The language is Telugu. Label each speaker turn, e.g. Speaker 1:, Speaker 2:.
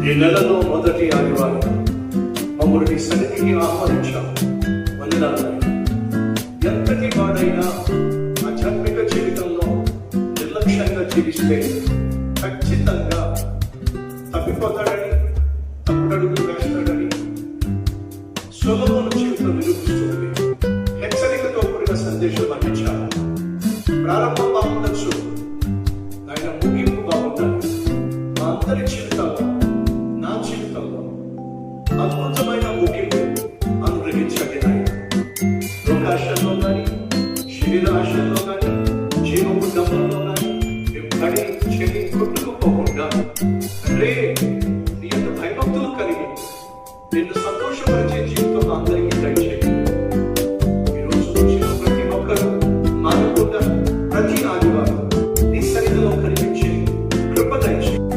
Speaker 1: ఈ నెలలో మొదటి ఆదివారం మమ్మల్ని నీ సన్నిధికి ఆహ్వానించాం. వందనాలు. ఎంతటి వాడైనా ఆధ్యాత్మిక జీవితంలో నిర్లక్ష్యంగా జీవిస్తే ఖచ్చితంగా తప్పిపోతాడని, తప్పుడడుగులు వేస్తాడని సొలొమోను జీవితం నిరూపిస్తుంది. హెచ్చరికతో కూడిన సందేశం అందించారు. ప్రారంభం బాగుండొచ్చు, ఆయన ముగింపు బాగుండాలి. మా అందరి జీవితాల్లో